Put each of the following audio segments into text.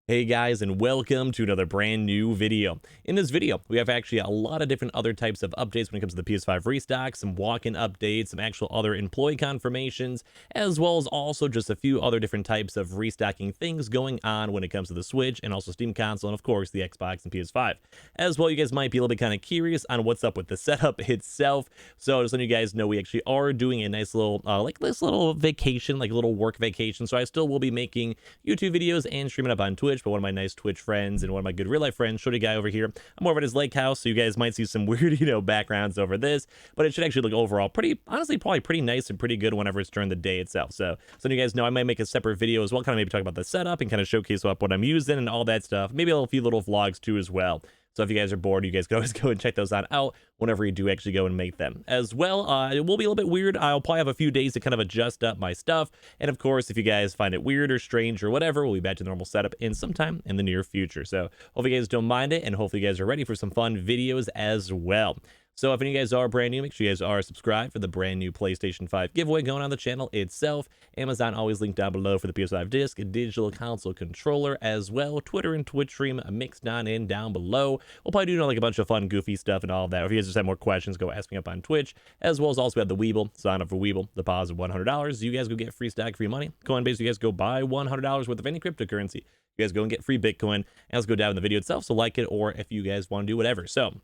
Hey guys, and welcome to another brand new video. In this video, we have actually a lot of different other types of updates when it comes to the PS5 restock, some walk-in updates, some actual other employee confirmations, as well as also just a few other different types of restocking things going on when it comes to the Switch and also Steam console, and of course the Xbox and PS5. As well, you guys might be a little bit kind of curious on what's up with the setup itself. So just letting you guys know, we actually are doing a nice little this little vacation, like a little work vacation. So I still will be making YouTube videos and streaming up on Twitch, but one of my nice Twitch friends and one of my good real life friends, Shorty guy over here, I'm over at his lake house, so you guys might see some weird, backgrounds over this, but it should actually look overall pretty, honestly, probably pretty nice and pretty good whenever it's during the day itself. So you guys know I might make a separate video as well, kind of maybe talk about the setup and kind of showcase what I'm using and all that stuff. Maybe a few little vlogs too as well. So if you guys are bored, you guys can always go and check those out whenever you do actually go and make them. As well, it will be a little bit weird. I'll probably have a few days to kind of adjust up my stuff. And of course, if you guys find it weird or strange or whatever, we'll be back to the normal setup in sometime in the near future. So hope you guys don't mind it, and hopefully you guys are ready for some fun videos as well. So if any of you guys are brand new, make sure you guys are subscribed for the brand new PlayStation 5 giveaway going on the channel itself. Amazon always linked down below for the PS5 disc, digital console controller as well. Twitter and Twitch stream mixed on in down below. We'll probably do like a bunch of fun, goofy stuff and all of that. If you guys just have more questions, go ask me up on Twitch. As well as also we have the Weeble. Sign up for Weeble, deposit $100. You guys go get free stack, free money. Coinbase, you guys go buy $100 worth of any cryptocurrency. You guys go and get free Bitcoin. And let's go down in the video itself, so like it, or if you guys want to do whatever. So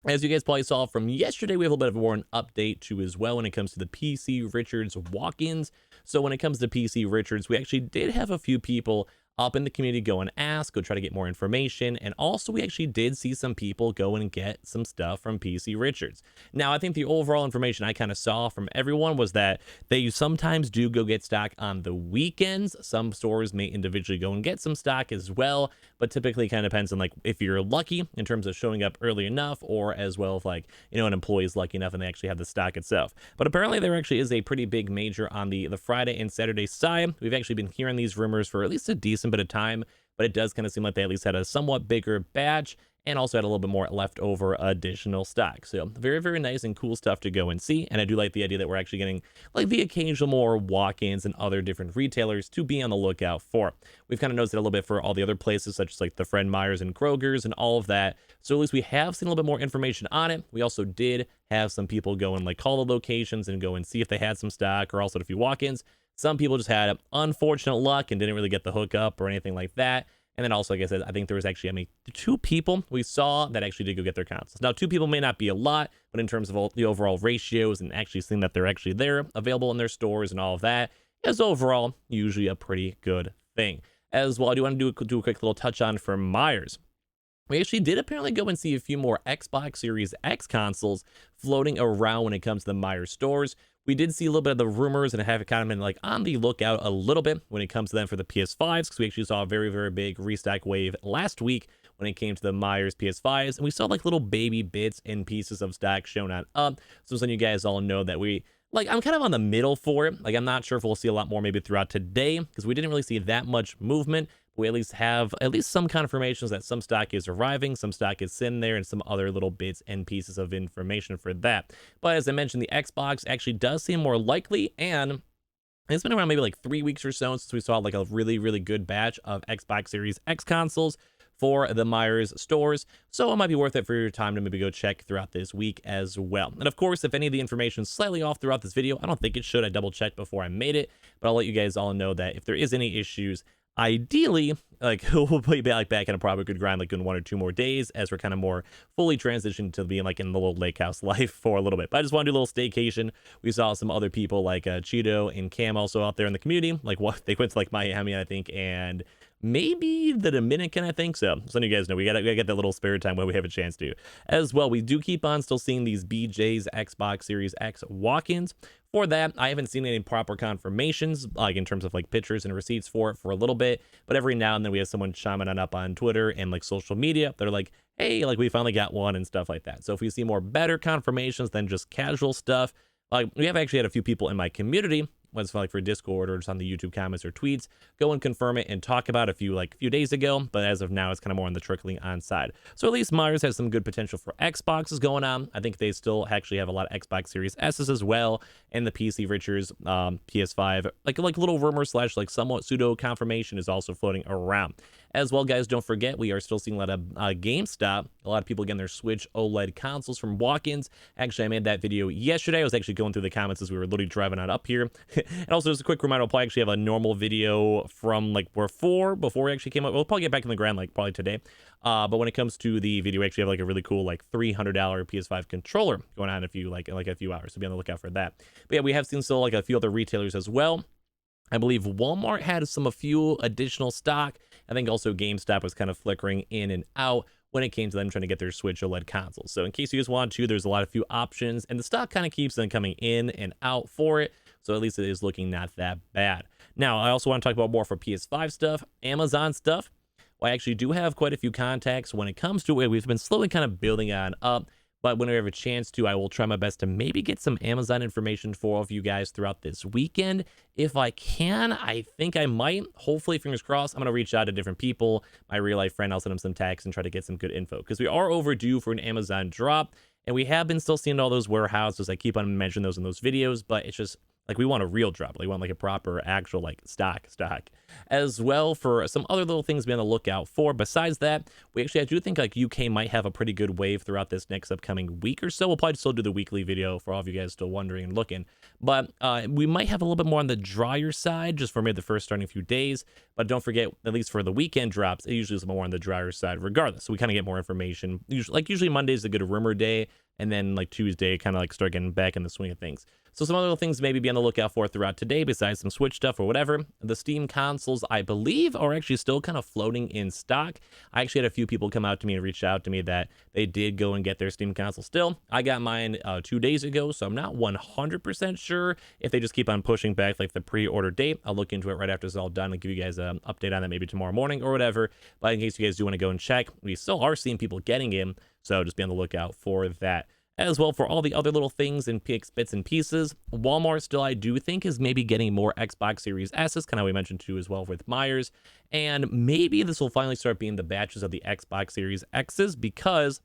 as you guys probably saw from yesterday, we have a little bit of more an update too as well when it comes to the PC Richards walk-ins. So when it comes to PC Richards, we actually did have a few people up in the community go and ask, go try to get more information. And also we actually did see some people go and get some stuff from PC Richards. Now, I think the overall information I kind of saw from everyone was that they sometimes do go get stock on the weekends. Some stores may individually go and get some stock as well, but typically kind of depends on like if you're lucky in terms of showing up early enough, or as well if like, an employee is lucky enough and they actually have the stock itself. But apparently there actually is a pretty big major on the Friday and Saturday side. We've actually been hearing these rumors for at least a decent bit of time, but it does kind of seem like they at least had a somewhat bigger batch and also had a little bit more leftover additional stock. So very, very nice and cool stuff to go and see. And I do like the idea that we're actually getting like the occasional more walk-ins and other different retailers to be on the lookout for. We've kind of noticed it a little bit for all the other places, such as like the Fred Meyers and Kroger's and all of that. So at least we have seen a little bit more information on it. We also did have some people go and like call the locations and go and see if they had some stock, or also a few walk-ins. Some people just had unfortunate luck and didn't really get the hookup or anything like that. And then also, like I said, I think there was actually, two people we saw that actually did go get their consoles. Now, two people may not be a lot, but in terms of all the overall ratios and actually seeing that they're actually there, available in their stores and all of that, is overall usually a pretty good thing. As well, I do want to do a quick little touch on for Meijers. We actually did apparently go and see a few more Xbox Series X consoles floating around when it comes to the Meijers stores. We did see a little bit of the rumors and have kind of been like on the lookout a little bit when it comes to them for the PS5s, because we actually saw a very, very big restock wave last week when it came to the Meijers PS5s, and we saw like little baby bits and pieces of stock shown on up. So you guys all know that I'm kind of on the middle for it. Like, I'm not sure if we'll see a lot more maybe throughout today, because we didn't really see that much movement. We at least have some confirmations that some stock is arriving, some stock is sitting there, and some other little bits and pieces of information for that. But as I mentioned, the Xbox actually does seem more likely, and it's been around maybe like 3 weeks or so since we saw like a really, really good batch of Xbox Series X consoles for the Meijers stores. So it might be worth it for your time to maybe go check throughout this week as well. And of course, if any of the information is slightly off throughout this video, I don't think it should. I double checked before I made it, but I'll let you guys all know that if there is any issues, ideally, like we'll be back in a proper good grind, like in 1 or 2 more days, as we're kind of more fully transitioned to being like in the little lake house life for a little bit. But I just want to do a little staycation. We saw some other people like Cheeto and Cam also out there in the community. Like they went to like Miami, I think, and maybe the Dominican, I think. So you guys know we gotta get that little spare time when we have a chance to. As well, we do keep on still seeing these BJ's Xbox Series X walk-ins. For that, I haven't seen any proper confirmations, like in terms of like pictures and receipts for it for a little bit, but every now and then we have someone chiming on up on Twitter and like social media. They're like, hey, like we finally got one and stuff like that. So if we see more better confirmations than just casual stuff, like we have actually had a few people in my community, whether it's like for Discord or just on the YouTube comments or tweets, go and confirm it and talk about a few days ago. But as of now, it's kind of more on the trickling on side. So at least Meijers has some good potential for Xboxes going on. I think they still actually have a lot of Xbox Series S's as well, and the PC Richards PS5, like little rumor slash like somewhat pseudo confirmation is also floating around. As well, guys, don't forget, we are still seeing a lot of GameStop. A lot of people getting their Switch OLED consoles from walk-ins. Actually, I made that video yesterday. I was actually going through the comments as we were literally driving on up here. And also, just a quick reminder, I'll probably actually have a normal video from like before we actually came up. We'll probably get back in the ground like probably today. But when it comes to the video, we actually have like a really cool like $300 PS5 controller going on in a few a few hours. So be on the lookout for that. But yeah, we have seen still like a few other retailers as well. I believe Walmart had a few additional stock. I think also GameStop was kind of flickering in and out when it came to them trying to get their Switch OLED consoles. So in case you guys want to, there's a few options, and the stock kind of keeps them coming in and out for it. So at least it is looking not that bad. Now, I also want to talk about more for PS5 stuff, Amazon stuff. Well, I actually do have quite a few contacts when it comes to it. We've been slowly kind of building on up. But when I have a chance to, I will try my best to maybe get some Amazon information for all of you guys throughout this weekend. If I can, I think I might. Hopefully, fingers crossed, I'm going to reach out to different people. My real-life friend, I'll send him some texts and try to get some good info. Because we are overdue for an Amazon drop. And we have been still seeing all those warehouses. I keep on mentioning those in those videos. But it's just, like, we want a real drop. We want, like, a proper, actual, like, stock. As well, for some other little things to be on the lookout for. Besides that, I do think, like, UK might have a pretty good wave throughout this next upcoming week or so. We'll probably still do the weekly video for all of you guys still wondering and looking. But we might have a little bit more on the drier side, just for maybe the first starting few days. But don't forget, at least for the weekend drops, it usually is more on the drier side regardless. So we kind of get more information. Usually Monday is a good rumor day. And then like Tuesday, kind of like start getting back in the swing of things. So some other little things maybe be on the lookout for throughout today, besides some Switch stuff or whatever. The Steam consoles, I believe, are actually still kind of floating in stock. I actually had a few people come out to me and reach out to me that they did go and get their Steam console still. I got mine 2 days ago, so I'm not 100% sure if they just keep on pushing back like the pre-order date. I'll look into it right after it's all done and give you guys an update on that maybe tomorrow morning or whatever. But in case you guys do want to go and check, we still are seeing people getting in, so just be on the lookout for that. As well, for all the other little things and bits and pieces, Walmart still, I do think, is maybe getting more Xbox Series S's, kind of how we mentioned too as well with MEIJERS. And maybe this will finally start being the batches of the Xbox Series X's, because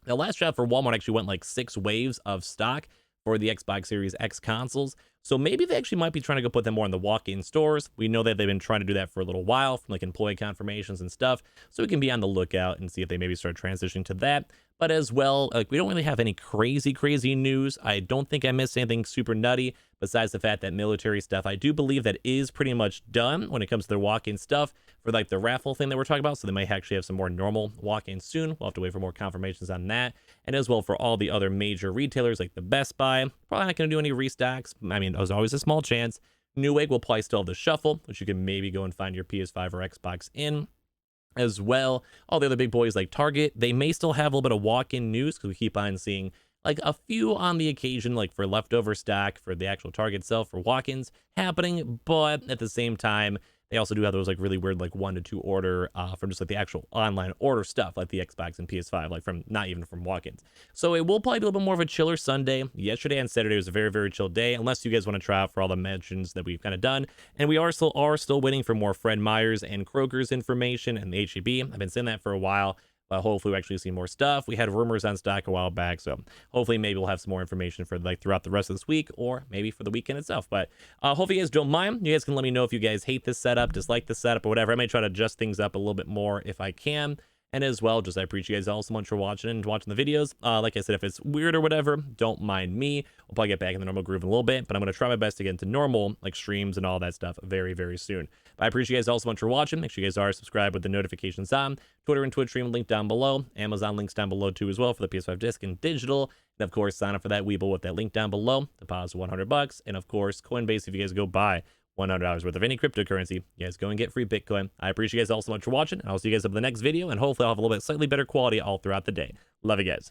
the last drop for Walmart actually went like 6 waves of stock for the Xbox Series X consoles. So maybe they actually might be trying to go put them more in the walk-in stores. We know that they've been trying to do that for a little while, from like employee confirmations and stuff. So we can be on the lookout and see if they maybe start transitioning to that. But as well, like, we don't really have any crazy news. I don't think I missed anything super nutty, besides the fact that military stuff, I do believe that is pretty much done when it comes to their walk-in stuff for like the raffle thing that we're talking about. So they might actually have some more normal walk-ins soon. We'll have to wait for more confirmations on that. And as well for all the other major retailers like the Best Buy, probably not going to do any restocks. I mean, there's always a small chance. Newegg will probably still have the shuffle, which you can maybe go and find your PS5 or Xbox in. As well, all the other big boys like Target, they may still have a little bit of walk-in news, because we keep on seeing like a few on the occasion, like for leftover stock for the actual Target itself for walk-ins happening. But at the same time, they also do have those like really weird like 1 to 2 order from just like the actual online order stuff, like the Xbox and PS5, like from not even from walk-ins. So it will probably be a little bit more of a chiller Sunday. Yesterday and Saturday was a very chill day, unless you guys want to try out for all the mentions that we've kind of done. And we are still waiting for more Fred Meyer's and Kroger's information and the HEB. I've been saying that for a while. But hopefully we actually see more stuff. We had rumors on stock a while back, so hopefully maybe we'll have some more information for like throughout the rest of this week, or maybe for the weekend itself. But hopefully you guys don't mind. You guys can let me know if you guys hate this setup, dislike this setup, or whatever. I may try to adjust things up a little bit more if I can. And as well, just I appreciate you guys all so much for watching and watching the videos. Like I said, if it's weird or whatever, don't mind me. We'll probably get back in the normal groove in a little bit, but I'm going to try my best to get into normal like streams and all that stuff very soon. But I appreciate you guys all so much for watching. Make sure you guys are subscribed with the notifications on. Twitter and Twitch stream link down below. Amazon links down below too as well for the PS5 disc and digital. And of course, sign up for that Weeble with that link down below. Deposit $100. And of course, Coinbase if you guys go buy $100 worth of any cryptocurrency, you guys go and get free Bitcoin. I appreciate you guys all so much for watching, and I'll see you guys up in the next video, and hopefully I'll have a little bit slightly better quality all throughout the day. Love you guys.